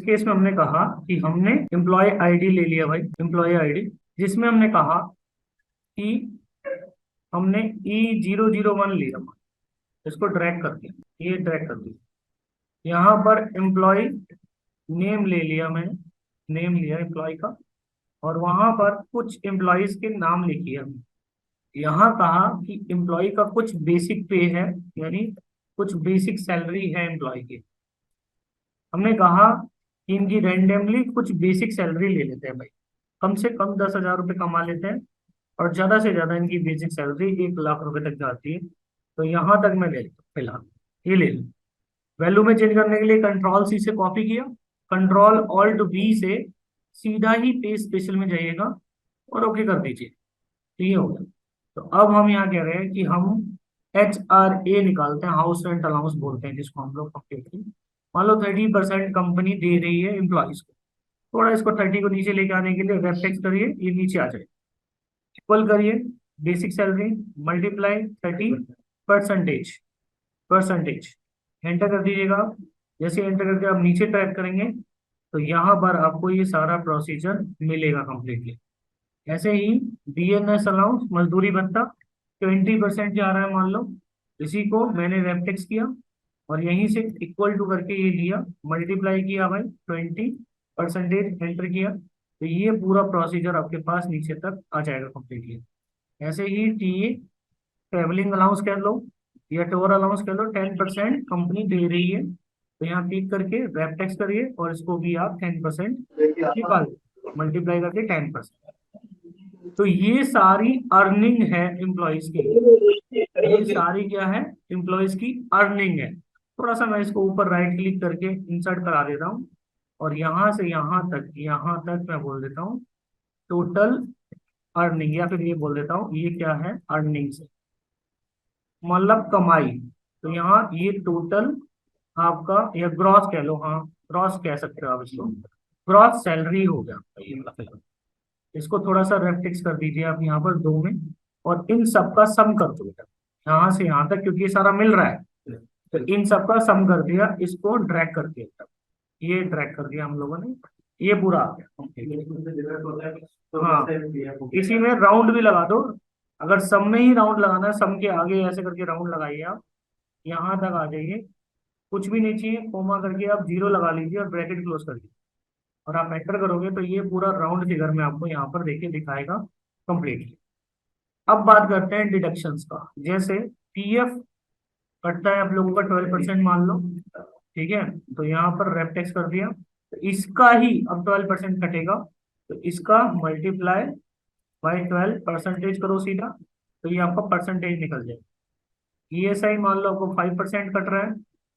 Case में हमने कहा कि हमने एम्प्लॉय आईडी ले लिया भाई, एम्प्लॉय आईडी, जिसमें हमने कहा कि हमने E001 लिया, इसको ड्रैग कर दिया, ये ड्रैग कर दिया। यहाँ पर एम्प्लॉय नेम ले लिया मैंने, नेम लिया एम्प्लॉय का, और वहां पर कुछ एम्प्लॉयज के नाम लिखिए हमने। यहाँ कहा कि एम्प्लॉय का कुछ बेसिक पे है, यानी कुछ बेसिक सैलरी है एम्प्लॉय की। हमने कहा कि इनकी रैंडमली कुछ बेसिक सैलरी ले लेते हैं भाई, कम से कम 10,000 रुपये कमा लेते हैं, और ज्यादा से ज्यादा इनकी बेसिक सैलरी 1 लाख रुपए तक जाती है। तो यहाँ तक मैं ले लेता हूँ फिलहाल, ये ले लूँ। वैल्यू में चेंज करने के लिए कंट्रोल सी से कॉपी किया, कंट्रोल ऑल्ट वी से सीधा ही पे स्पेशल में जाइएगा और ओके कर दीजिए। तो ये हो गया। तो अब हम यहाँ कह रहे हैं कि हम HRA निकालते हैं, हाउस रेंट अलाउंस बोलते हैं जिसको हम लोग कंप्लीटली। मान लो 30% कंपनी दे रही है एम्प्लॉयज को, थोड़ा इसको 30 को नीचे लेके आने के लिए रेफ्लेक्स करिए, ये नीचे आ जाए, इक्वल करिए basic salary multiply 30 percentage, enter कर दीजिएगा आप। जैसे एंटर करके आप नीचे टाइप करेंगे तो यहाँ पर आपको ये सारा प्रोसीजर मिलेगा कंप्लीटली। ऐसे ही BNS अलाउंस मजदूरी भत्ता 20% जा रहा है मान लो, इसी को मैंने रेफ्लेक्स किया और यहीं से इक्वल टू करके ये लिया, मल्टीप्लाई किया भाई 20%, एंटर किया, तो ये पूरा प्रोसीजर आपके पास नीचे तक आ जाएगा कंप्लीटली। ऐसे ही TA ट्रेवलिंग अलाउंस कह लो या टूर अलाउंस कह लो, 10% कंपनी दे रही है, तो यहाँ क्लिक करके रेफ्लेक्स करिए और इसको भी आप 10% निकाल, मल्टीप्लाई करके 10%। तो ये सारी अर्निंग है एम्प्लॉयज की, ये सारी क्या है एम्प्लॉयज की अर्निंग है। थोड़ा सा मैं इसको ऊपर राइट क्लिक करके इंसर्ट करा देता हूँ, और यहाँ से यहाँ तक मैं बोल देता हूँ टोटल अर्निंग, या फिर ये बोल देता हूँ ये क्या है अर्निंग्स, मतलब कमाई। तो यहाँ ये टोटल आपका, या ग्रॉस कह लो, हाँ ग्रॉस कह सकते हो आप इसको, ग्रॉस सैलरी हो गया ये मतलब। इसको थोड़ा सा रेफ्लेक्स कर दीजिए आप यहाँ पर दो में, और इन सबका सम कर दो बेटा, यहाँ से यहाँ तक, क्योंकि ये सारा मिल रहा है, तो इन सबका सम कर दिया, इसको ड्रैग कर दिया, ये ड्रैग कर दिया हम लोगों ने, ये पूरा आ गया। हाँ, इसी में राउंड भी लगा दो, अगर सम में ही राउंड लगाना है, सम के आगे ऐसे करके राउंड लगाइए आप, यहाँ तक आ जाइए, कुछ भी नहीं चाहिए, कोमा करके आप 0 लगा लीजिए और ब्रैकेट क्लोज कर दीजिए, और आप एंटर करोगे तो ये पूरा राउंड फिगर में आपको यहाँ पर देखिए दिखाएगा कंप्लीटली। अब बात करते हैं डिडक्शंस का। जैसे PF कटता है आप लोगों का 12% मान लो, ठीक है, तो यहाँ पर रेफ्लेक्स कर दिया, तो इसका ही अब 12% कटेगा, तो इसका मल्टीप्लाई बाई 12% करो सीधा, तो ये आपका परसेंटेज निकल जाएगा। ESI मान लो आपको 5% कट रहा है,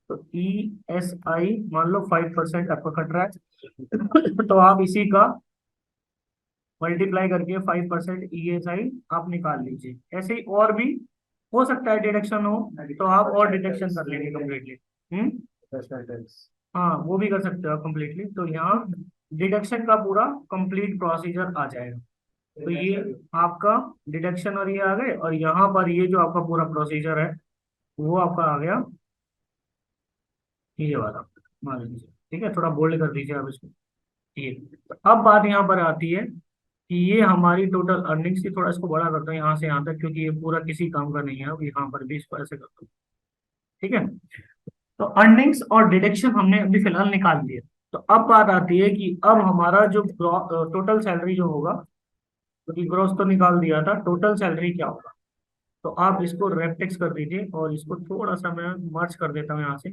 तो ESI मान लो 5% आपका कट रहा है, तो आप इसी का मल्टीप्लाई करके 5% ESI आप निकाल लीजिए। ऐसे ही और भी हो सकता है डिडक्शन हो, तो आप और डिडक्शन कर लेंगे कम्प्लीटली। हाँ वो भी कर सकते हो आप कम्प्लीटली, तो यहाँ डिडक्शन का पूरा कंप्लीट प्रोसीजर आ जाएगा। तो ये आपका डिडक्शन और ये आ गए, और यहाँ पर ये जो आपका पूरा प्रोसीजर है वो आपका आ गया, ये वाला मान लीजिए, ठीक है, थोड़ा बोल्ड कर दीजिए आप इसको। ये तो अब बात यहाँ पर आती है कि ये हमारी टोटल अर्निंग्स की, थोड़ा इसको बड़ा करता हूँ यहाँ से यहाँ तक, क्योंकि ये पूरा किसी काम का नहीं है, अब यहाँ पर भी इसको ऐसे करता हूँ, ठीक है। तो अर्निंग्स और डिडक्शन हमने अभी फिलहाल निकाल दिए। तो अब बात आती है कि अब हमारा जो टोटल सैलरी जो होगा, क्योंकि ग्रॉस तो निकाल दिया था, टोटल सैलरी क्या होगा। तो आप इसको रेफ्लेक्स कर दीजिए, और इसको थोड़ा सा मैं मर्ज कर देता हूँ यहाँ से,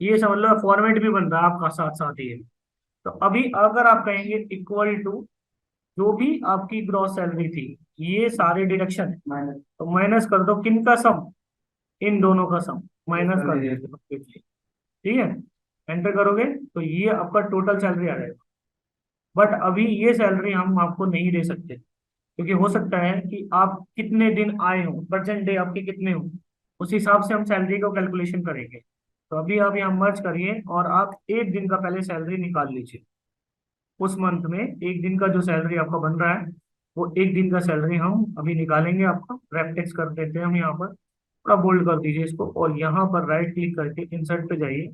ये समझ लो फॉर्मेट भी बन रहा है आपका साथ साथ ही है। तो अभी अगर आप कहेंगे इक्वल टू जो भी आपकी ग्रॉस सैलरी थी, ये सारे डिडक्शन माइनस, तो माइनस कर दो किन का सम, इन दोनों का सम माइनस कर दीजिए, ठीक है, एंटर करोगे तो ये आपका टोटल सैलरी आ जाएगा। बट अभी ये सैलरी हम आपको नहीं दे सकते, क्योंकि हो सकता है कि आप कितने दिन आए हो, प्रेजेंट डे आपके कितने हो, उस हिसाब से हम सैलरी को कैलकुलेशन करेंगे। तो अभी आप यहाँ मर्ज करिए और आप एक दिन का पहले सैलरी निकाल लीजिए, उस मंथ में एक दिन का जो सैलरी आपका बन रहा है, वो एक दिन का सैलरी हम अभी निकालेंगे आपका। रेफ्लेक्स कर देते हैं हम यहाँ पर, थोड़ा बोल्ड कर दीजिए इसको, और यहाँ पर राइट क्लिक करके इंसर्ट पे जाइए,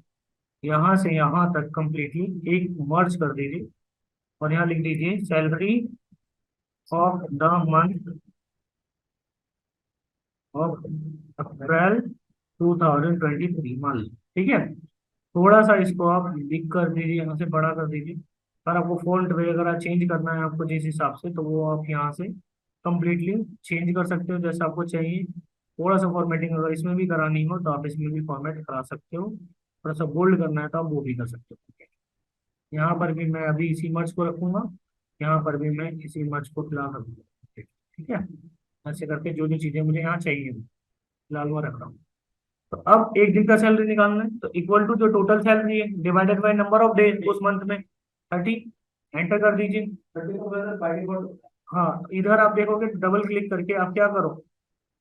यहाँ से यहाँ तक कंप्लीटली एक मर्ज कर दीजिए और यहाँ लिख दीजिए salary of the month of April 2023 मान लो, ठीक है। थोड़ा सा इसको आप बिग कर दीजिए, यहाँ से बड़ा कर दीजिए। अगर आपको फॉन्ट वगैरह चेंज करना है आपको जिस हिसाब से, तो वो आप यहाँ से कंप्लीटली चेंज कर सकते हो जैसा आपको चाहिए। थोड़ा सा फॉर्मेटिंग अगर इसमें भी करानी हो तो आप इसमें भी फॉर्मेट करा सकते हो। थोड़ा सा बोल्ड करना है तो आप वो भी कर सकते हो। यहाँ पर भी मैं अभी इसी मर्ज को रखूंगा, यहाँ पर भी मैं इसी मर्ज को फिलहाल रखूंगा, ठीक है। ऐसे करके जो जो चीजें मुझे यहाँ चाहिए फिलहाल वो रख रहा हूँ। तो अब एक दिन का सैलरी निकालना है तो इक्वल टू जो टोटल सैलरी है divided by number of day उस मंथ में 30, एंटर कर दीजिए। 30 को वैसे by default, हाँ इधर आप देखोगे डबल क्लिक करके आप क्या करो,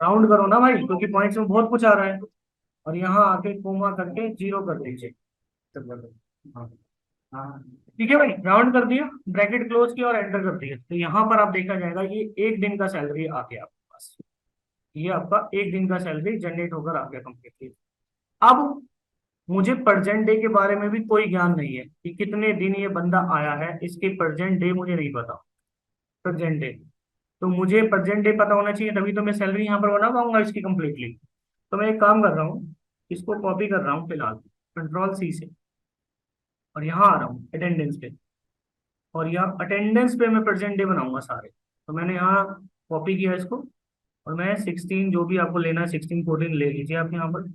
राउंड करो ना भाई, क्योंकि पॉइंट्स में बहुत कुछ आ रहा है। और यहाँ आके कोमा करके 0 कर दीजिए। हाँ हाँ, ठीक है भाई, राउंड कर दिया, ब्रैकेट क्लोज किया और एंटर कर दिया। तो यहाँ पर आप देखा जाएगा ये एक दिन का सैलरी आ गया आपके पास। ये आपका एक दिन का सैलरी जनरेट होकर आ गया कंप्लीटली। अब मुझे प्रेजेंट डे के बारे में भी कोई ज्ञान नहीं है कि कितने दिन ये बंदा आया है, इसके प्रेजेंट डे मुझे नहीं पता। प्रेजेंट डे, तो मुझे प्रेजेंट डे पता होना चाहिए, तभी तो मैं सैलरी यहाँ पर बना पाऊंगा इसकी कंप्लीटली। तो मैं एक काम कर रहा हूँ, इसको कॉपी कर रहा हूँ फिलहाल कंट्रोल C से, और यहाँ आ रहा हूँ अटेंडेंस पे, और यहाँ अटेंडेंस पे मैं प्रेजेंट डे बनाऊंगा सारे। तो मैंने यहाँ कॉपी किया इसको, और मैं 16 जो भी आपको लेना है 16 14 ले लीजिए आप यहाँ पर।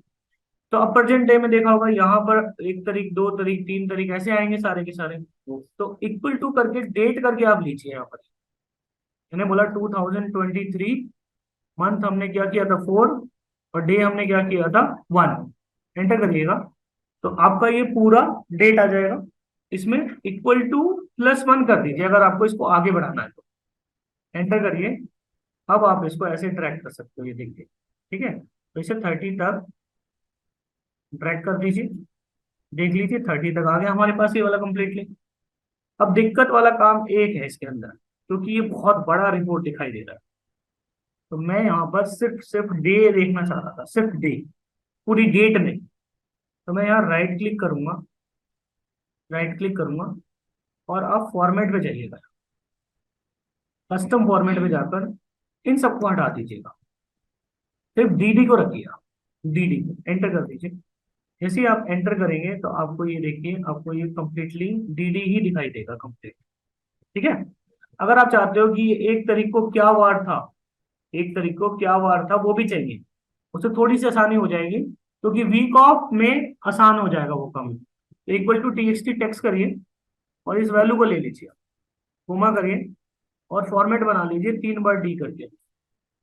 तो अब प्रेजेंट डे में देखा होगा यहाँ पर 1 तारीख 2 तारीख 3 तारीख ऐसे आएंगे सारे के सारे। तो इक्वल टू करके डेट करके आप लीजिए यहाँ पर। मैंने बोला 2023 मंथ हमने क्या किया था 4, और डे हमने क्या किया था 1, एंटर करिएगा। तो आपका ये पूरा डेट आ जाएगा। इसमें इक्वल टू +1 कर दीजिए अगर आपको इसको आगे बढ़ाना है तो, एंटर करिए। अब आप इसको ऐसे ट्रैक कर सकते हो, ये देखिए, ठीक है। तो इसे 30 तक ट्रैक कर दीजिए, देख लीजिए 30 तक आ गया हमारे पास ये वाला कंप्लीटली। अब दिक्कत वाला काम एक है इसके अंदर, क्योंकि ये बहुत बड़ा रिपोर्ट दिखाई दे रहा है। तो मैं यहाँ पर सिर्फ सिर्फ डे देखना चाह रहा था, सिर्फ डे, पूरी डेट नहीं। तो मैं यहाँ राइट क्लिक करूंगा, राइट क्लिक करूंगा, और आप फॉर्मेट पे जाइएगा, कस्टम फॉर्मेट पे जाकर इन सबको हटा दीजिएगा, सिर्फ डीडी को रखिए आप, डीडी को एंटर कर दीजिए। जैसे ही आप एंटर करेंगे तो आपको ये देखिए, आपको ये कंप्लीटली डीडी ही दिखाई देगा कंप्लीट, ठीक है। अगर आप चाहते हो कि 1 तारीख को क्या वार था, 1 तारीख को क्या वार था वो भी चाहिए, उससे थोड़ी सी आसानी हो जाएगी, क्योंकि वीक ऑफ में आसान हो जाएगा वो काम। इक्वल टू टीएक्सटी टेक्स्ट करिए और इस वैल्यू को ले लीजिए, कोमा करिए और फॉर्मेट बना लीजिए 3 बार डी करके,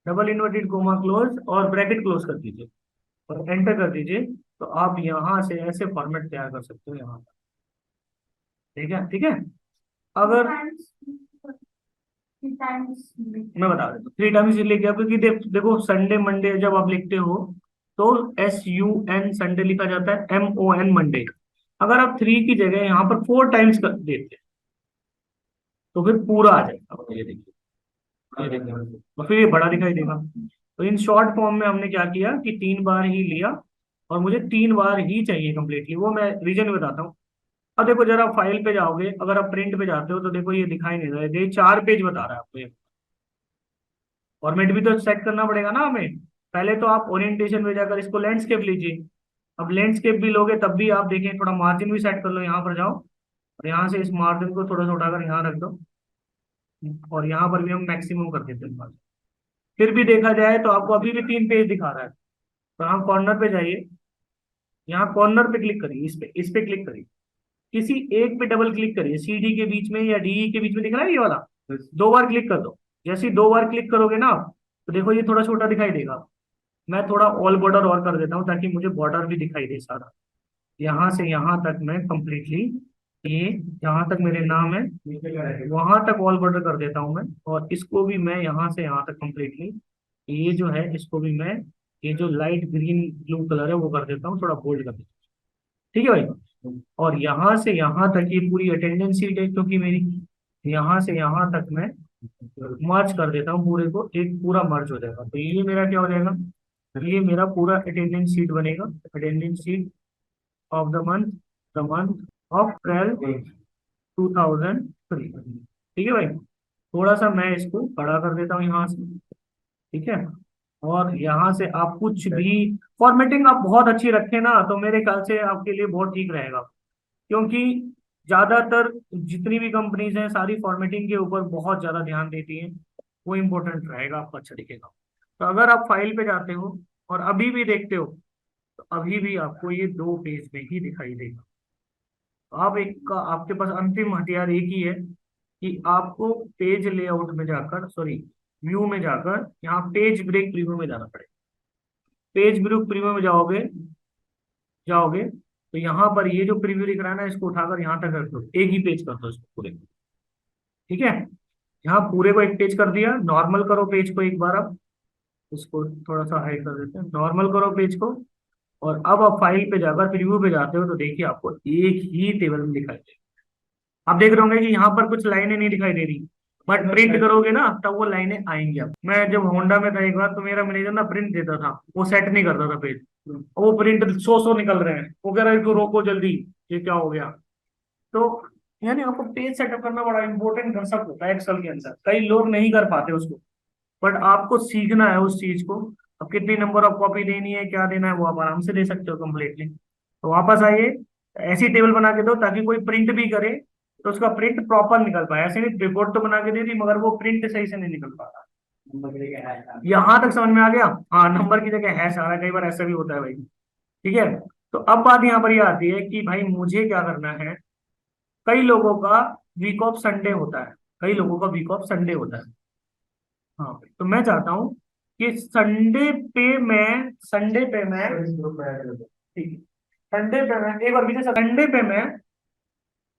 डबल इन्वर्टेड कोमा क्लोज और ब्रैकेट क्लोज कर दीजिए और एंटर कर दीजिए। तो आप यहाँ से ऐसे फॉर्मेट तैयार कर सकते हो यहाँ पर, ठीक है, ठीक है। अगर मैं बता देता हूँ 3 टाइम्स इसलिए किया क्योंकि देखो संडे मंडे जब आप लिखते हो तो SUN संडे लिखा जाता है, MON मंडे। अगर आप 3 की जगह यहाँ पर 4 टाइम्स कर देते तो फिर पूरा आ जाएगा, ये देखिए, ये देखिए, तो फिर ये बड़ा दिखाई देगा। तो इन शॉर्ट फॉर्म में हमने क्या किया कि 3 बार ही लिया, और मुझे 3 बार ही चाहिए कंप्लीटली, वो मैं रीजन बताता हूँ। अब देखो जरा फाइल पे जाओगे, अगर आप प्रिंट पे जाते हो तो देखो ये दिखाई नहीं रहा है, ये 4 पेज बता रहा है आपको ये। फॉर्मेट भी तो सेट करना पड़ेगा ना हमें। पहले तो आप ओरिएंटेशन में जाकर इसको लैंडस्केप लीजिए। अब लैंडस्केप भी लोगे तब भी आप देखें, थोड़ा मार्जिन भी सेट कर लो, यहाँ पर जाओ और यहाँ से इस मार्जिन को थोड़ा सा उठाकर यहाँ रख दो, और यहाँ पर भी हम मैक्सिमम कर देते हैं margin। फिर भी देखा जाए तो आपको अभी भी 3 पेज दिखा रहा है। तो हम कॉर्नर पे जाइए, यहाँ कॉर्नर पे क्लिक करिए, इस पे क्लिक करिए, किसी एक पे डबल क्लिक करिए, CD के बीच में या DE के बीच में दिख रहा है ये वाला, 2 बार क्लिक कर दो। जैसे ही 2 बार क्लिक करोगे ना आप, तो देखो ये थोड़ा छोटा दिखाई देगा। मैं थोड़ा ऑल बॉर्डर और कर देता हूँ ताकि मुझे बॉर्डर भी दिखाई दे सारा, यहाँ से यहाँ तक मैं कंप्लीटली, ये जहाँ तक मेरे नाम है वहां तक ऑल बॉर्डर कर देता हूँ मैं। और इसको भी मैं यहाँ से यहाँ तक कंप्लीटली, ये जो है इसको भी मैं, ये जो लाइट ग्रीन ब्लू कलर है वो कर देता हूँ, थोड़ा बोल्ड कर देता हूँ, ठीक है भाई। और यहाँ से यहाँ तक ये पूरी अटेंडेंस शीट है क्योंकि मेरी, यहाँ से यहाँ तक मैं मर्ज कर देता हूँ पूरे को, एक पूरा मर्ज हो जाएगा। तो ये मेरा क्या हो जाएगा, ये मेरा पूरा अटेंडेंस शीट बनेगा, attendance sheet of the month the month of April 2003। ठीक है भाई, थोड़ा सा मैं इसको बड़ा कर देता हूँ यहाँ से। ठीक है, और यहाँ से आप कुछ भी फॉर्मेटिंग आप बहुत अच्छी रखें ना, तो मेरे ख्याल से आपके लिए बहुत ठीक रहेगा। क्योंकि ज्यादातर जितनी भी कंपनीज हैं सारी फॉर्मेटिंग के ऊपर बहुत ज्यादा ध्यान देती हैं, वो इम्पोर्टेंट रहेगा आपका अच्छा दिखेगा। तो अगर आप फाइल पे जाते हो और अभी भी देखते हो, तो अभी भी आपको ये 2 पेज में ही दिखाई देगा। तो आप एक आपके पास अंतिम हथियार एक ही है कि आपको पेज लेआउट में जाकर, सॉरी, व्यू में जाकर यहाँ पेज ब्रेक प्रीव्यू में जाना पड़ेगा। पेज ब्रेक प्रीव्यू में जाओगे जाओगे तो यहाँ पर ये जो प्रीव्यू दिख रहा है ना, इसको उठाकर यहाँ तक रख दो, एक ही पेज कर दो इसको पूरे। ठीक है, यहाँ पूरे को एक पेज कर दिया। नॉर्मल करो पेज को एक बार, अब इसको थोड़ा सा हाइड कर देते हैं, नॉर्मल करो पेज को। और अब आप फाइल पे जाकर प्रीव्यू पे जाते हो तो देखिए आपको एक ही टेबल में दिखाई देगा। आप देख रहे होंगे कि यहाँ पर कुछ लाइनें नहीं दिखाई दे रही, बट प्रिंट करोगे ना तब वो लाइनें आएंगी। अब मैं जब होंडा में था एक बार, तो मेरा मैनेजर ना प्रिंट देता था, वो सेट नहीं करता था पेज, वो प्रिंट सौ निकल रहे हैं, वो कह रहा है इसको रोको जल्दी, ये क्या हो गया। तो यानी आपको पेज सेटअप करना बड़ा इंपॉर्टेंट कंसेप्ट होता है एक्सेल के अंदर, कई लोग नहीं कर पाते उसको, बट आपको सीखना है उस चीज को। अब कितनी नंबर ऑफ कॉपी देनी है, क्या देना है, वो आप आराम से दे सकते हो कंप्लीटली। तो वापस आइए, ऐसी टेबल बना के दो ताकि कोई प्रिंट भी करे तो उसका प्रिंट प्रॉपर निकल पाए। ऐसे नहीं रिपोर्ट तो बना के दे दी मगर वो प्रिंट सही से नहीं निकल पाता। यहाँ तक समझ में आ गया? हाँ, नंबर की जगह हैश आ रहा है, कई बार ऐसा भी होता है भाई। ठीक है, तो अब बात यहाँ पर ये आती है कि भाई मुझे क्या करना है। कई लोगों का वीक ऑफ संडे होता है, कई लोगों का वीक ऑफ संडे होता है। हाँ, तो मैं चाहता हूँ कि संडे पे मैं ठीक है, संडे पे मैं एक बार पीछे, संडे पे मैं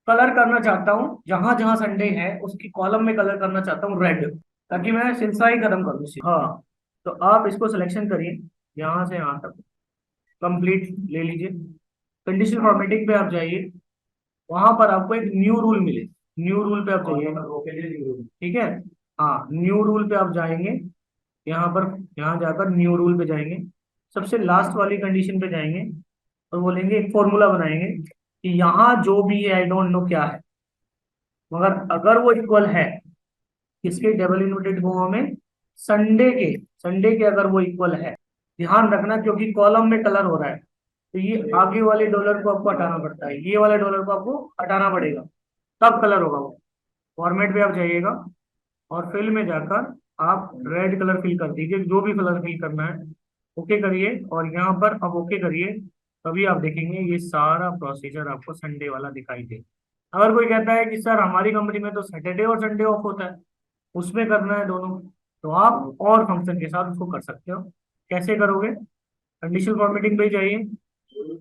कलर करना चाहता हूँ, जहां जहां संडे है उसकी कॉलम में कलर करना चाहता हूँ रेड, ताकि मैं सिलसिला ही खत्म कर दूँ। हाँ, तो आप इसको सिलेक्शन करिए यहाँ से यहाँ तक, कंप्लीट ले लीजिए। कंडीशनल फॉर्मेटिंग पे आप जाइए, वहां पर आपको एक न्यू रूल मिले, न्यू रूल पे आप जाइए। ठीक है, हाँ, न्यू रूल पे आप जाएंगे, यहाँ पर, यहाँ जाकर न्यू रूल पे जाएंगे, सबसे लास्ट वाली कंडीशन पे जाएंगे और बोलेंगे एक फॉर्मूला बनाएंगे कि यहाँ जो भी है आई डोंट नो क्या है, मगर अगर वो इक्वल है किसके, डबल इन्वर्टेड कोमा में संडे के अगर वो इक्वल है, ध्यान रखना क्योंकि कॉलम में कलर हो रहा है, तो ये आगे वाले डॉलर को आपको हटाना पड़ता है, ये वाले डॉलर को आपको हटाना पड़ेगा, तब कलर होगा वो। फॉर्मेट पे आप जाइएगा और फिल में जाकर आप रेड कलर फिल कर दीजिए, जो भी कलर फिल करना है, ओके करिए, और यहाँ पर अब ओके करिए। तभी आप देखेंगे ये सारा प्रोसीजर आपको संडे वाला दिखाई दे। अगर कोई कहता है कि सर हमारी कंपनी में तो सैटरडे और संडे ऑफ होता है, उसमें करना है दोनों, तो आप और फंक्शन के साथ उसको कर सकते हो। कैसे करोगे? कंडीशनल फॉर्मेटिंग पे ही जाइए,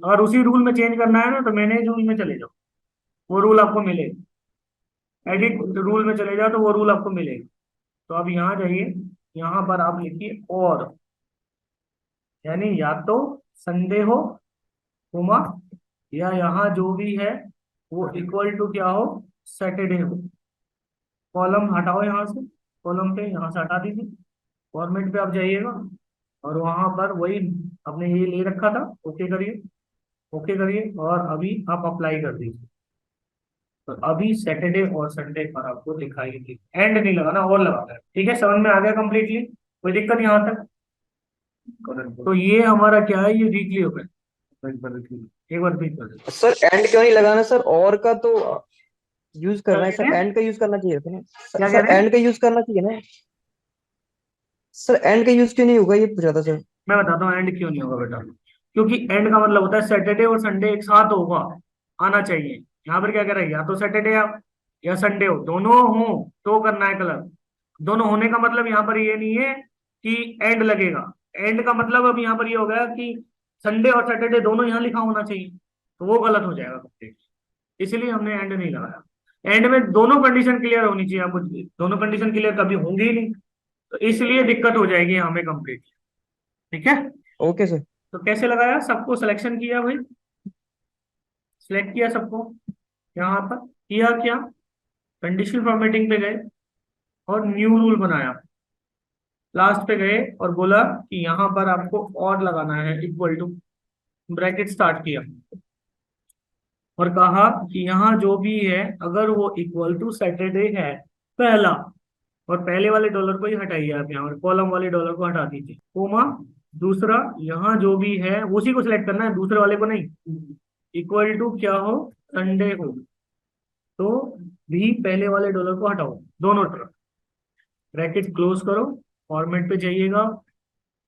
अगर उसी रूल में चेंज करना है ना तो मैनेज रूल में चले जाओ, वो रूल आपको मिलेगा। एडिट रूल में चले जाओ तो वो रूल आपको मिलेगा। तो अब यहाँ जाइए, यहाँ पर आप लिखिए और, यानी या तो संडे हो कोमा, या यहाँ जो भी है वो इक्वल टू क्या हो, सैटरडे हो। कॉलम हटाओ यहाँ से, कॉलम पे यहाँ से हटा दीजिए, फॉर्मेट पे आप जाइएगा और वहां पर वही आपने ये ले रखा था, ओके करिए, ओके करिए, और अभी आप अप्लाई कर दीजिए। तो अभी सैटरडे और संडे पर आपको दिखाई दी, एंड नहीं लगाना और लगाना है। ठीक है, समझ में आ गया कंप्लीटली? कोई दिक्कत यहाँ तक? तो ये हमारा क्या है, ये वीकली हो गया, एक बार रिपीट कर दो। सर एंड क्यों नहीं लगाना सर? और का तो यूज कर क्या रहे हैं कह सर, रहे हैं? एंड का यूज करना चाहिए था ना। क्या कह सर रहे हैं? एंड का यूज करना चाहिए ना। सर एंड का यूज क्यों नहीं होगा, ये पूछा था सर। मैं बताता हूँ एंड क्यों नहीं होगा बेटा। क्योंकि एंड का मतलब होता है सैटरडे और संडे एक साथ होगा, आना चाहिए। यहाँ पर क्या कह रहा है, या तो सैटरडे या संडे हो, दोनों हो तो करना है कलर। दोनों होने का मतलब यहाँ पर ये नहीं है कि एंड लगेगा। एंड का मतलब अब यहाँ पर ये हो गया कि संडे और सैटरडे दोनों यहाँ लिखा होना चाहिए, तो वो गलत हो जाएगा कंप्लीट। इसलिए हमने एंड नहीं लगाया। एंड में दोनों कंडीशन क्लियर होनी चाहिए, आपको दोनों कंडीशन क्लियर कभी होंगी ही नहीं, तो इसलिए दिक्कत हो जाएगी हमें कंप्लीट। ठीक है, ओके सर। तो कैसे लगाया, सबको सिलेक्शन किया भाई, सिलेक्ट किया सबको, यहाँ पर किया क्या, कंडीशनल फॉर्मेटिंग पे गए और न्यू रूल बनाया, लास्ट पे गए और बोला कि यहाँ पर आपको और लगाना है इक्वल टू, ब्रैकेट स्टार्ट किया, और कहा कि यहाँ जो भी है अगर वो इक्वल टू सैटरडे है पहला, और पहले वाले डॉलर को ही हटाइए आप, यहाँ पर कॉलम वाले डॉलर को हटा दीजिए, कोमा दूसरा यहाँ जो भी है उसी को सिलेक्ट करना है, दूसरे वाले को नहीं, इक्वल टू क्या हो, संडे हो, तो भी पहले वाले डॉलर को हटाओ दोनों तरफ, ब्रैकेट क्लोज करो, फॉर्मेट पे जाइएगा,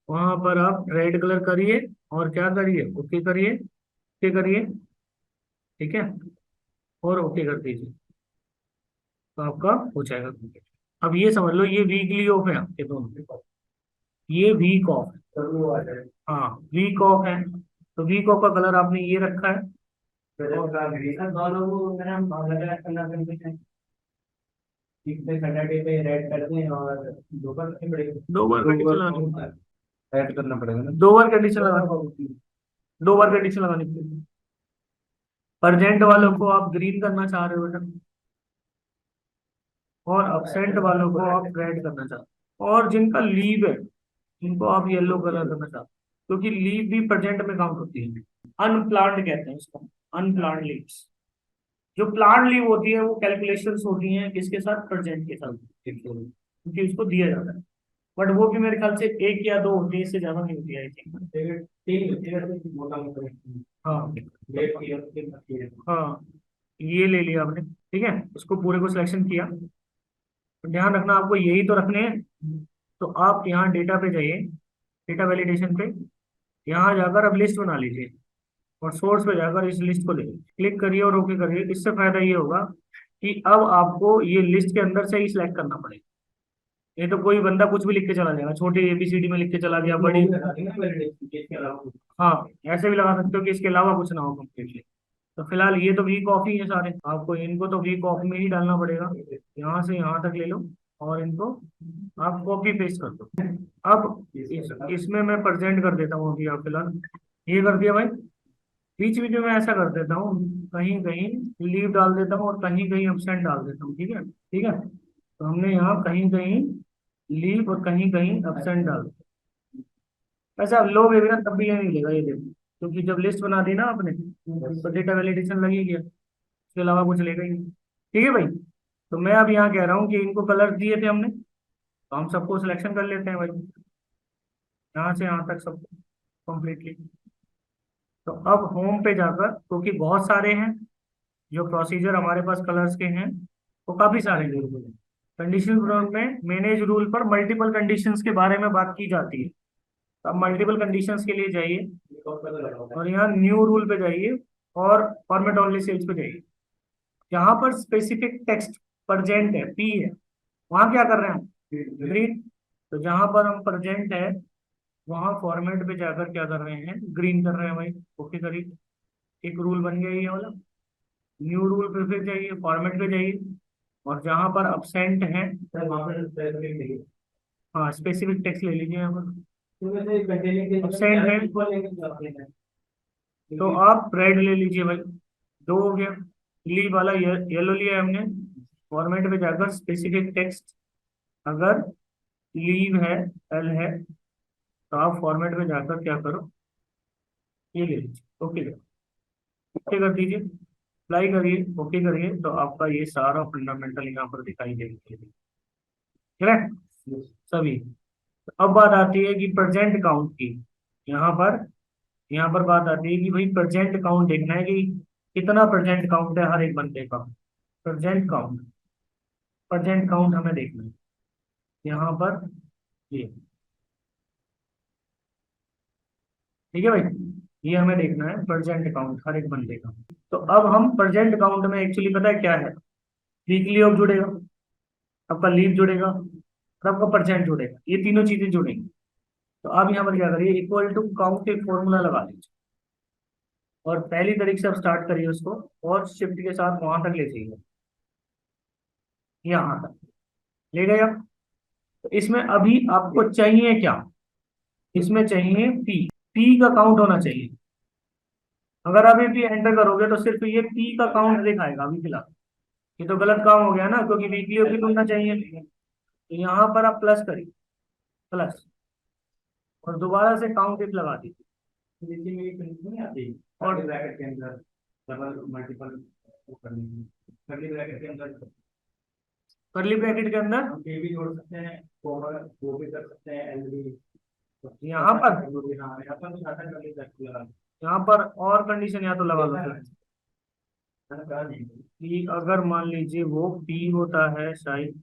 वहां पर आप रेड कलर करिए और क्या करिए, ओके करिए, ओके करिए, ठीक है, और ओके कर दीजिए, तो आपका हो जाएगा complete। अब ये समझ लो ये वीकली ऑफ है आपके दोनों, ये वीक ऑफ है, हाँ वीक ऑफ है, तो वीक ऑफ का कलर आपने ये रखा है, सैटरडे पे रेड करते हैं और दो बार कंडीशन लगानी, ऐड करना पड़ेगा ना। दो बार कंडीशन लगानी, दो बार कंडीशन लगानी पड़ेगी। परजेंट वालों को आप ग्रीन करना चाह रहे हो बेटा, और अपसेंट वालों को आप रेड करना चाहते हो, और जिनका लीव है इनको आप येलो कलर करना चाहते हो, क्योंकि लीव भी प्रेजेंट में काउंट होती है, अनप्लान्ड कहते हैं इसको, अनप्लान्ड लीव्स। जो प्लान लीव होती है वो कैलकुलेशंस होती हैं किसके साथ, प्रेजेंट के साथ, क्योंकि उसको दिया जाता है, बट वो भी मेरे ख्याल से एक या दो होती है, इससे ज्यादा नहीं होती है आई थिंक। हाँ हाँ, ये ले लिया आपने, ठीक है, उसको पूरे को सिलेक्शन किया, तो ध्यान रखना आपको यही तो रखने हैं, तो आप यहाँ डेटा पे जाइए, डेटा वैलिडेशन पे, यहाँ जाकर अब लिस्ट बना लीजिए, और सोर्स पे जाकर इस लिस्ट को ले क्लिक करिए और ओके करिए। इससे फायदा ये होगा कि अब आपको ये लिस्ट के अंदर से ही सिलेक्ट करना पड़ेगा, ये तो कोई बंदा कुछ भी लिख के चला जाएगा, छोटी एबीसीडी में लिख के चला गया, बड़ी, हाँ ऐसे भी लगा सकते हो कि इसके अलावा कुछ ना हो कम्प्लीटली। तो फिलहाल ये तो वीक ऑफ ही है सारे, आपको इनको तो वीक ऑफ में ही डालना पड़ेगा, यहाँ से यहाँ तक ले लो और इनको आप कॉपी पेस्ट कर दो। अब इसमें मैं प्रेजेंट कर देता हूँ अभी, आप फिलहाल ये कर दिया भाई, बीच बीच में मैं ऐसा कर देता हूँ, कहीं कहीं लीव डाल देता हूँ और कहीं कहीं एब्सेंट डाल देता हूँ, ठीक है, ठीक है, तो हमने यहाँ कहीं कहीं लीव और कहीं कहीं एब्सेंट डाल दिया। वैसे आप लोग भी ना तब भी ये नहीं लेगा, ये देखो, क्योंकि जब लिस्ट बना दी ना आपने तो डेटा वैलिडेशन लगी गया, इसके अलावा कुछ लेगा ही नहीं, ठीक है भाई। तो मैं अब यहाँ कह रहा हूँ कि इनको कलर दिए थे हमने, तो हम सबको सिलेक्शन कर लेते हैं भाई, यहाँ से यहाँ तक सब कंप्लीटली। तो अब होम पे जाकर, क्योंकि बहुत सारे हैं जो प्रोसीजर हमारे पास कलर्स के हैं, वो काफी सारे हैं, कंडीशन में मैनेज रूल पर मल्टीपल कंडीशंस के बारे में बात की जाती है, तो अब मल्टीपल कंडीशंस के लिए जाइए और यहाँ न्यू रूल पे जाइए और फॉर्मेट ओनली सेल्स पे जाइए, जहां पर स्पेसिफिक टेक्स्ट प्रेजेंट है, पी है, वहां क्या कर रहे हैं हम, ग्रीन, तो जहां पर हम प्रेजेंट है वहां फॉर्मेट पे जाकर क्या कर रहे हैं, ग्रीन कर रहे हैं भाई, ओके करिए, एक रूल बन गया ये वाला। न्यू रूल पे फिर जाइए, फॉर्मेट पे जाइए, और जहां पर अपसेंट है वहां पर, हाँ स्पेसिफिक टेक्स्ट ले लीजिए यहाँ पर, अपसेंट है तो आप रेड ले लीजिए भाई, दो हो गया, लीव वाला येलो लिया है हमने, फॉर्मेट पे जाकर स्पेसिफिक टेक्स्ट, अगर लीव है, एल है, तो आप फॉर्मेट में जाकर क्या करो, ये ले लीजिए, ओके ओके कर दीजिए, अप्लाई करिए, ओके करिए, तो आपका ये सारा फंडामेंटल यहाँ पर दिखाई देगा, करेक्ट सभी। तो अब बात आती है कि प्रेजेंट काउंट की, यहाँ पर, यहाँ पर बात आती है कि भाई प्रेजेंट काउंट देखना है कि कितना प्रेजेंट काउंट है हर एक बंदे का, प्रेजेंट काउंट, प्रेजेंट काउंट हमें देखना है यहाँ पर, ये ठीक है भाई, ये हमें देखना है प्रेजेंट काउंट हर एक बंदे का। तो अब हम प्रेजेंट काउंट में एक्चुअली पता है क्या है, वीकली ऑफ जुड़ेगा, आपका लीव जुड़ेगा और आपका परसेंट जुड़ेगा, ये तीनों चीजें जुड़ेंगी। तो आप यहाँ पर क्या करिए, इक्वल टू काउंट एक फॉर्मूला लगा लीजिए और पहली तारीख से आप स्टार्ट करिए उसको, और शिफ्ट के साथ वहां तक ले जाइए, यहाँ तक ले गए आप। तो इसमें अभी आपको चाहिए क्या, इसमें चाहिए पी, पी का काउंट होना चाहिए, अगर आप ये पी एंटर करोगे तो सिर्फ ये पी का काउंट दिखाएगा अभी फिलहाल, ये तो गलत काम हो गया ना, क्योंकि वीकली ऑफ भी ढूंढना चाहिए, तो यहाँ पर आप प्लस करिए, प्लस, और दोबारा से काउंट इफ लगा दीजिए, और डबल मल्टीपल करली ब्रैकेट के अंदर, करली ब्रैकेट के अंदर हम ये भी जोड़ सकते हैं, कोमा वो भी कर सकते हैं, एल भी यहाँ पर। हाँ यहाँ पर कुछ ऐसा करली ब्रैकेट लगा, यहाँ पर और कंडीशन या तो लगा लो कि अगर मान लीजिए वो पी होता है शायद,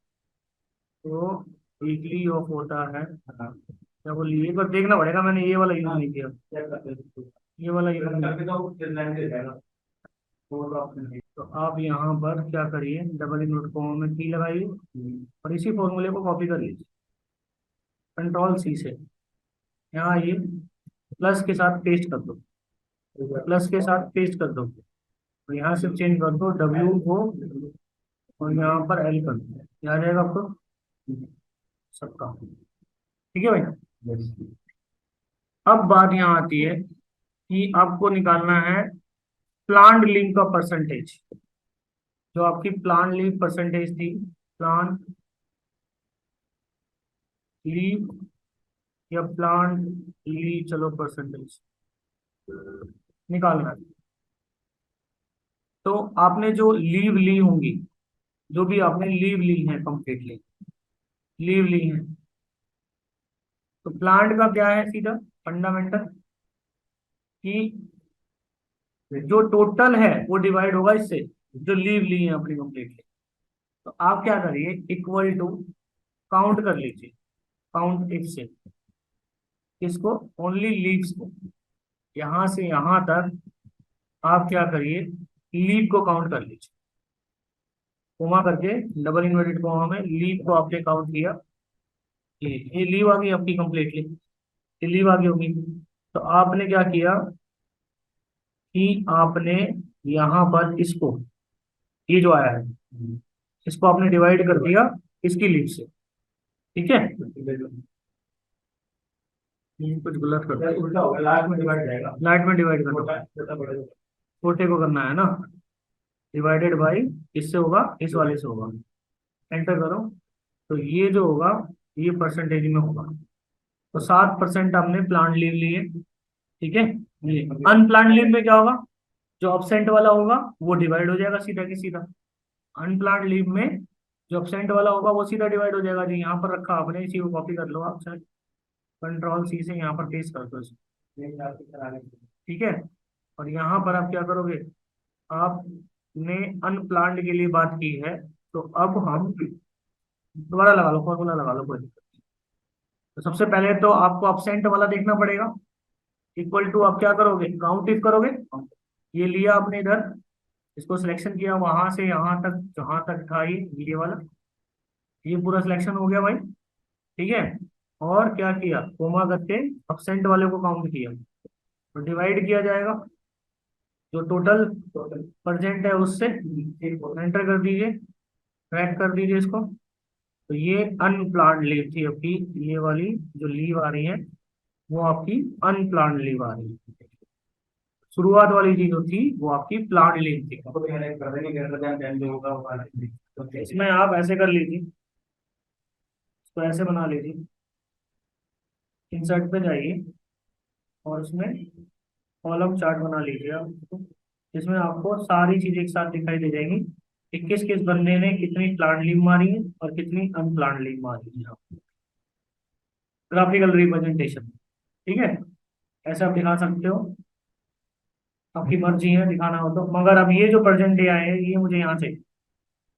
तो वीकली ऑफ होता है, क्या बोलिए, एक बार देखना पड़ेगा, मैंने ये वाला यूज नहीं किया, ये वाला यूज नहीं किया। तो आप यहाँ पर क्या करिए, डबल इनवर्ट कॉमा में पी लगाइए और इसी फॉर्मूले को कॉपी कर लीजिए कंट्रोल सी से, यहाँ आइए प्लस के साथ पेस्ट कर दो, प्लस के साथ पेस्ट कर दो और यहाँ से चेंज कर दो डब्ल्यू को और यहाँ पर एल कर दो, ये आ जाएगा आपको सबका, ठीक है भाई। अब बात यहाँ आती है कि आपको निकालना है प्लांट लीव का परसेंटेज, जो आपकी प्लांट लीव परसेंटेज थी, प्लांट लीव या प्लांट लीव, चलो परसेंटेज निकालना है। तो आपने जो लीव ली होंगी, जो भी आपने लीव ली है कंप्लीटली लीव ली है, तो प्लांट का क्या है सीधा फंडामेंटल कि जो टोटल है वो डिवाइड होगा इससे, जो लीव ली है अपनी कंप्लीटली। तो आप क्या करिए, इक्वल टू काउंट कर लीजिए, काउंट इफ से इसको, ओनली लीव्स को, यहां से यहां तक आप क्या करिए, लीव को काउंट कर लीजिए, कोमा करके डबल इन्वर्टेड कोमा में लीव को आपने काउंट किया, ये लीव आ गई आपकी कंप्लीटली, ये लीव आ गई होगी। तो आपने क्या किया कि आपने यहाँ पर इसको, ये जो आया है इसको आपने डिवाइड कर दिया इसकी लीव से, ठीक है। कुछ गलत कर दिया, उल्टा होगा, लास्ट में डिवाइड जाएगा, लास्ट में डिवाइड करना, छोटे को करना है ना, डिवाइडेड बाई इससे होगा, इस वाले से होगा, एंटर करो। तो ये जो होगा ये परसेंटेज में होगा, तो 7% हमने प्लांट लीव लिए, ठीक है। ये अनप्लांट लीव में क्या होगा, जो अब्सेंट वाला होगा वो डिवाइड हो जाएगा सीधा की सीधा, अनप्लांट लीव में जो अब्सेंट वाला होगा वो सीधा डिवाइड हो जाएगा जी, यहाँ पर रखा आपने, इसी को कॉपी कर लो आप सर, कंट्रोल सी से यहाँ पर पेस्ट कर दो इसको, ठीक है। और यहाँ पर आप क्या करोगे, आपने अनप्लान्ड के लिए बात की है, तो अब हम दोबारा लगा लो, फॉर्मूला लगा लो, कोई दिक्कत नहीं। तो सबसे पहले तो आपको अपसेंट वाला देखना पड़ेगा, इक्वल टू आप क्या करोगे, काउंट इफ करोगे, ये लिया आपने इधर, इसको सिलेक्शन किया वहां से यहाँ तक, जहां तक था ये वाला, ये पूरा सिलेक्शन हो गया भाई, ठीक है। और क्या किया, कोमा करके अपसेंट वाले को काउंट किया, तो डिवाइड किया जाएगा जो टोटल परसेंट है उससे, एंटर कर दीजिए, ट्रैक कर दीजिए इसको। तो ये अनप्लान्ड लीव थी आपकी, ये वाली जो लीव आ रही है वो आपकी अनप्लान्ड लीव आ रही है, शुरुआत वाली चीज जो थी वो आपकी प्लान्ड लीव थी। तो इसमें आप ऐसे कर लीजिए, इसको ऐसे बना लीजिए, इंसर्ट पे जाइए और उसमें कॉलम चार्ट बना लीजिए आप, जिसमें आपको सारी चीजें एक साथ दिखाई दे जाएंगी कि किस किस बंदे ने कितनी प्लांट लीव मारी है और कितनी अनप्लांट लीव मारी है, ग्राफिकल रिप्रेजेंटेशन, ठीक है। ऐसे आप दिखा सकते हो, आपकी मर्जी है दिखाना हो तो, मगर अब ये जो प्रेजेंट डे आए हैं ये मुझे यहाँ से,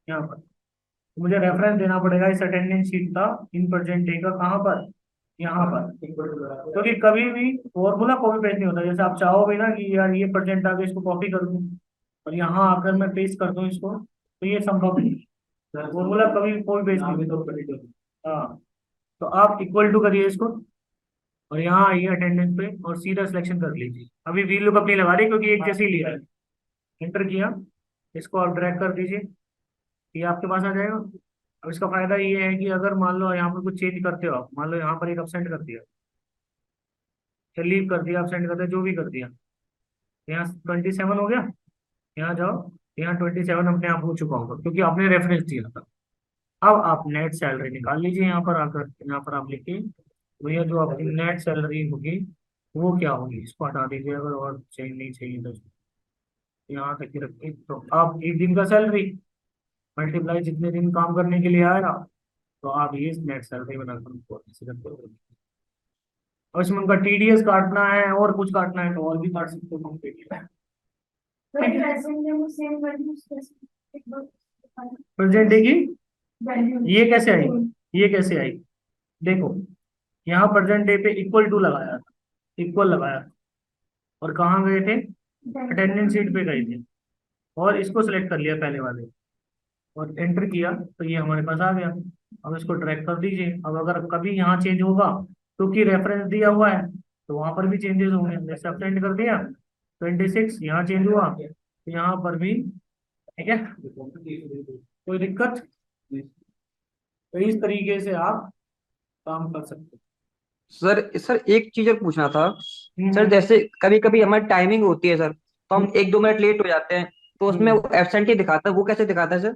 यहाँ पर तो मुझे रेफरेंस देना पड़ेगा इस अटेंडेंस शीट का, इन प्रेजेंट डे का, कहाँ पर, यहाँ पर, क्योंकि कभी भी फॉर्मूला कॉपी पेस्ट नहीं होता, जैसे आप चाहोगे ना कि यार ये प्रेजेंट आगे इसको कॉपी कर दूं और यहाँ आकर मैं पेस्ट कर दूं इसको, तो ये संभव नहीं, फॉर्मूला कभी भी कॉपी पेस्ट नहीं होता। हाँ, तो आप इक्वल टू करिए इसको और यहाँ आइए अटेंडेंस पे और सीधा सिलेक्शन कर लीजिए, अभी वी लुकअप नहीं लगा रही क्योंकि एक जैसे ही लिया है, एंटर किया, इसको आप ड्रैग कर दीजिए, ये आपके पास आ जाएगा। अब इसका फायदा ये है कि अगर मान लो यहाँ पर कुछ चेंज करते हो आप, मान लो यहाँ पर एक अपसेंट कर दिया, लीव कर दिया, अपसेंट कर दिया, जो भी कर दिया, यहाँ 27 हो गया, यहाँ जाओ, यहाँ 27 अपने आप हो चुका होगा क्योंकि आपने रेफरेंस दिया था। अब आप नेट सैलरी निकाल लीजिए, यहाँ पर आकर यहाँ पर आप लिखिए भैया जो आपकी नेट सैलरी होगी वो क्या होगी, इसको हटा दीजिए अगर और चेंज नहीं चाहिए तो। यहाँ तक ही रखते, तो आप एक दिन का सैलरी मल्टीप्लाई जितने दिन काम करने के लिए आया, तो आप ये नेट सैलरी बनाकर उनको ऐसे करते हो। और इसमें उनका टीडीएस काटना है और कुछ काटना है तो और भी काट सकते हो TDS। प्रेजेंट डे की ये कैसे आई, ये कैसे आई, देखो यहाँ प्रेजेंट डे पे इक्वल टू लगाया था, इक्वल लगाया था, और कहाँ गए थे, अटेंडेंस शीट पे गए थे, और इसको सिलेक्ट कर लिया पहले वाले, और एंटर किया तो ये हमारे पास आ गया। अब इसको ट्रैक कर दीजिए। अब अगर कभी यहाँ चेंज होगा, क्योंकि रेफरेंस दिया हुआ है तो वहां पर भी चेंजेस होंगे। जैसे अपडेट कर दिया 26, यहाँ चेंज हुआ तो यहाँ पर भी, ठीक है, कोई दिक्कत। तो इस तरीके से आप काम कर सकते सर सर एक चीज और पूछना था। हो। सर जैसे कभी कभी हमारी टाइमिंग होती है सर, तो हम 1-2 मिनट लेट हो जाते हैं, तो उसमें हम्म। वो एब्सेंटी दिखाता है, वो कैसे दिखाता है सर?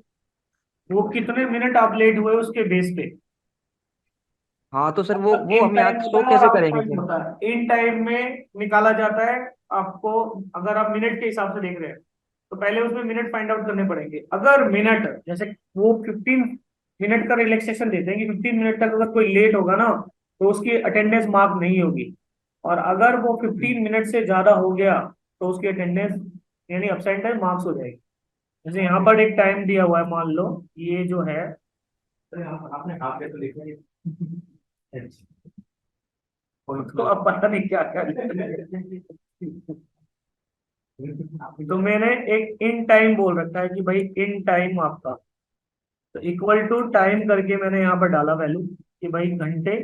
वो कितने मिनट आप लेट हुए उसके बेस पे। हाँ तो सर वो इन हम टाइम यहाँ होता शो है और कैसे आउट करेंगे टाइम सर? होता है। इन टाइम में निकाला जाता है आपको, अगर आप मिनट के हिसाब से देख रहे हैं तो पहले उसमें मिनट फाइंड आउट करने पड़ेंगे। अगर मिनट, जैसे वो 15 मिनट का रिलैक्सेशन देते हैं कि 15 मिनट तक अगर कोई लेट होगा ना तो उसकी अटेंडेंस मार्क नहीं होगी, और अगर वो 15 मिनट से ज्यादा हो गया तो उसकी अटेंडेंस यानी अपसेंट है मार्क्स हो जाएगी। जैसे यहाँ पर एक टाइम दिया हुआ है, मान लो ये जो है, आपने हाफ डे तो लिखा है। तो अब पता नहीं क्या क्या तो मैंने एक इन टाइम बोल रखा है कि भाई इन टाइम आपका, तो इक्वल टू टाइम करके मैंने यहाँ पर डाला वैल्यू कि भाई घंटे,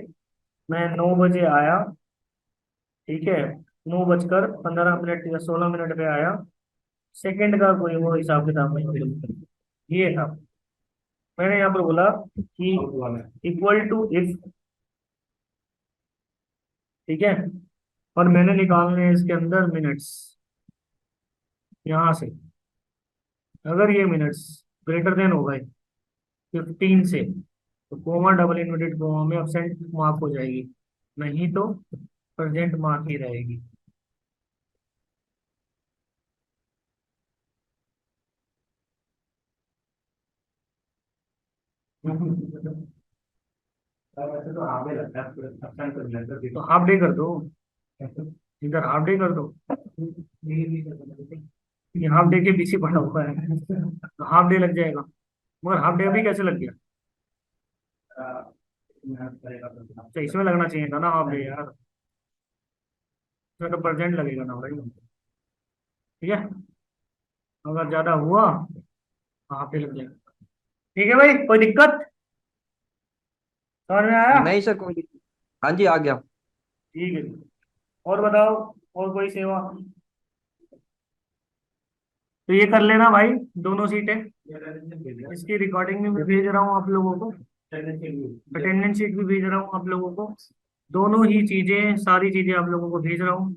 मैं 9 बजे आया, ठीक है, 9 बजकर 15 मिनट या 16 मिनट पे आया, सेकंड का कोई वो हिसाब किताब नहीं, ये था। मैंने यहाँ पर बोला कि इक्वल टू इफ, ठीक है, और मैंने निकालने हैं इसके अंदर मिनट्स यहाँ से। अगर ये मिनट्स ग्रेटर देन हो गए 15 से तो कोमा डबल इन्वर्टेड कोमा में अपसेंट मार्क हो जाएगी, नहीं तो प्रेजेंट मार्क ही रहेगी। तो हाफ डे कर दो, इधर हाफ डे कर दो, ये हाफ डे के पीछे पड़ा हुआ है तो हाफ डे लग जाएगा। मगर हाफ डे अभी कैसे लग गया, तो इसमें लगना चाहिए था ना हाफ डे यार, इसमें तो प्रेजेंट लगेगा ना भाई, ठीक है। अगर ज्यादा हुआ तो हाफ डे लग जाएगा। ठीक है भाई, कोई दिक्कत, समझ में आया। नहीं सर कोई दिक्कत। हाँ जी आ गया। ठीक है, और बताओ, और कोई सेवा। तो ये कर लेना भाई, दोनों सीटें, इसकी रिकॉर्डिंग भी मैं भेज रहा हूँ आप लोगों को, अटेंडेंस शीट भी भेज रहा हूँ आप लोगों को, दोनों ही चीजें, सारी चीजें आप लोगों को भेज रहा हूँ।